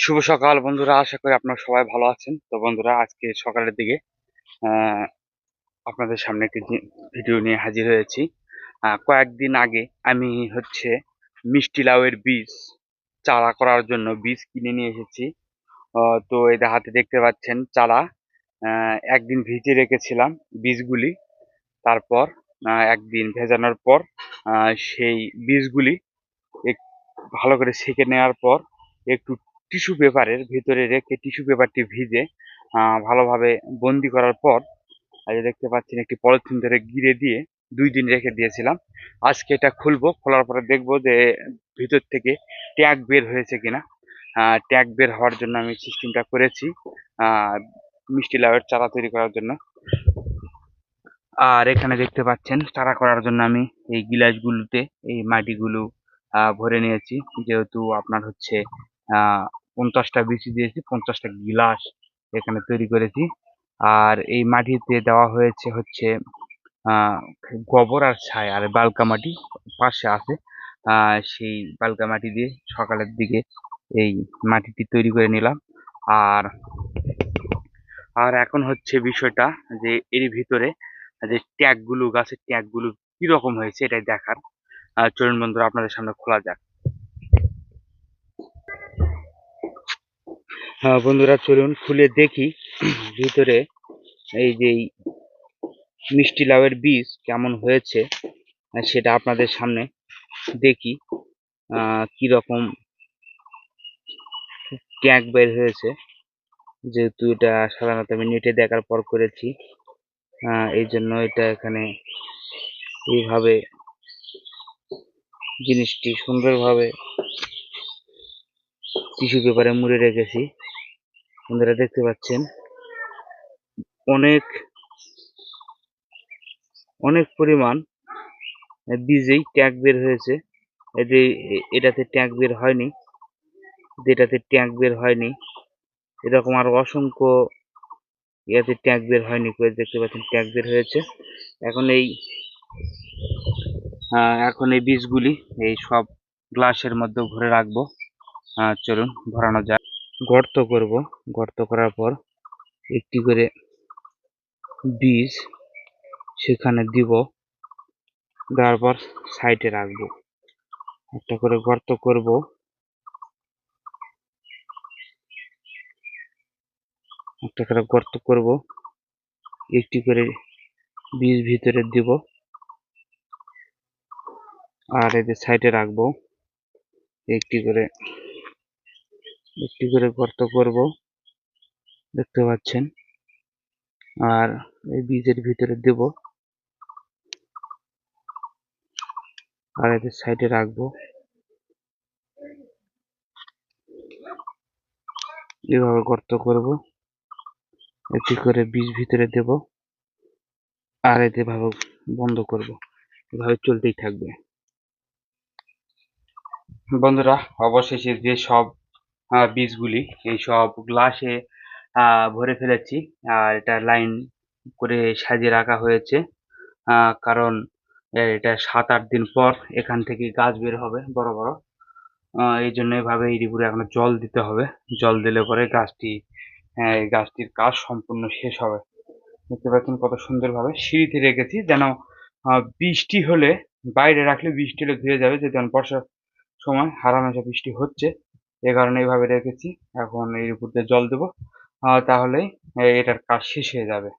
শুভ সকাল বন্ধুরা, আশা করি আপনারা সবাই ভালো আছেন। তো বন্ধুরা, আজকে সকালের দিকে আহ, আপনাদের সামনে একটি ভিডিও নিয়ে হাজির হয়েছি। কয়েকদিন আগে আমি মিষ্টি লাউয়ের বীজ চারা করার জন্য বীজ কিনে নিয়ে এসেছি। তো এই হাতে দেখতে পাচ্ছেন চারা। একদিন ভিজিয়ে রেখেছিলাম বীজগুলি। তারপর একদিন ভেজানোর পর সেই বীজগুলি ভালো করে সেঁকে নেওয়ার পর একটু টিস্যু পেপারের ভিতরে রেখে টিস্যু পেপারটি ভিজে ভালোভাবে বন্দি করার পর এই যে দেখতে পাচ্ছেন একটি পলিথিন ধরে গিরে দিয়ে 2 দিন রেখে দিয়েছিলাম। আজকে এটা খুলবো, খোলার পরে দেখবো যে ভিতর থেকে ট্যাগ বের হয়েছে কিনা। ট্যাগ বের হওয়ার জন্য আমি সিস্টেমটা করেছি আহ, মিষ্টি লাউয়ের চারা তৈরি করার জন্য। আর এখানে দেখতে পাচ্ছেন চারা করার জন্য আমি এই গিলাসগুলোতে এই মাটিগুলো ভরে নিয়েছি। যেহেতু আপনার 50টা বিচি দিয়েছি, 50টা গিলাস এখানে তৈরি করেছি। আর এই মাটিতে দেওয়া হয়েছে আহ গোবর আর ছাই আর বালকা মাটি পাশে আছে। সেই বালকা মাটি দিয়ে সকালের দিকে এই মাটিটি তৈরি করে নিলাম। আর আর এখন বিষয়টা যে এর ভিতরে যে ট্যাগগুলো, গাছের ট্যাগগুলো কিরকম হয়েছে এটাই দেখার। চলুন বন্ধুরা, আপনাদের সামনে খোলা যাক। বন্ধুরা, চলুন খুলে দেখি ভিতরে এই যে মিষ্টি লাউয়ের বীজ কেমন হয়েছে সেটা আপনাদের সামনে দেখি কিরকম ট্যাগ বের হয়েছে। যেহেতু এটা সাধারণত আমি নেটে দেখার পর করেছি, এই জন্য এটা এখানে এইভাবে জিনিসটি সুন্দরভাবে টিস্যু পেপারে মুড়ে রেখেছি। বন্ধুরা দেখতে পাচ্ছেন অনেক অনেক পরিমাণ বীজেই ট্যাগ বের হয়েছে। এটাতে ট্যাগ বের হয়নি, যেটাতে ট্যাগ বের হয়নি এরকম আরো অসংখ্য ইয়াতে ট্যাগ বের হয়নি করে দেখতে পাচ্ছেন ট্যাগ বের হয়েছে। এখন এই বীজগুলি এই সব গ্লাসের মধ্যে ভরে রাখবো। চলুন ভরানো যাক। গর্ত করব, গর্ত করার পর একটি করে বীজ সেখানে দিব, দেওয়ার পর সাইডে রাখবো। একটা করে গর্ত করব, একটা করে গর্ত করব, একটি করে বীজ ভিতরে দিব আর এদের সাইডে রাখবো। একটি করে গর্ত করব, দেখতে পাচ্ছেন। আর এই বীজের ভিতরে দেব আর এদের সাইডে রাখবো। এভাবে গর্ত করব, একটি করে বীজ ভিতরে দেব আর এতে ভাবে বন্ধ করব। এভাবে চলতেই থাকবে। বন্ধুরা, অবশেষে যে সব বীজগুলি এই সব গ্লাসে ভরে ফেলেছি। আর এটা লাইন করে সাজিয়ে রাখা হয়েছে, কারণ এটা 7-8 দিন পর এখান থেকে গাছ বের হবে বড় বড়। এই জন্য এভাবে এর উপরে এখন জল দিতে হবে। জল দিলে পরে এই গাছটির কাজ সম্পূর্ণ শেষ হবে। দেখতে পাচ্ছেন কত সুন্দরভাবে সিঁড়িতে রেখেছি, যেন বৃষ্টি হলে বাইরে রাখলে বৃষ্টি হলে ধুয়ে যাবে, যেহেতু এখন বর্ষার সময় হারামেশা বৃষ্টি হচ্ছে, এ কারণে এইভাবে রেখেছি। এখন এর উপর দিয়ে জল দেবো, তাহলেই এটার কাজ শেষ হয়ে যাবে।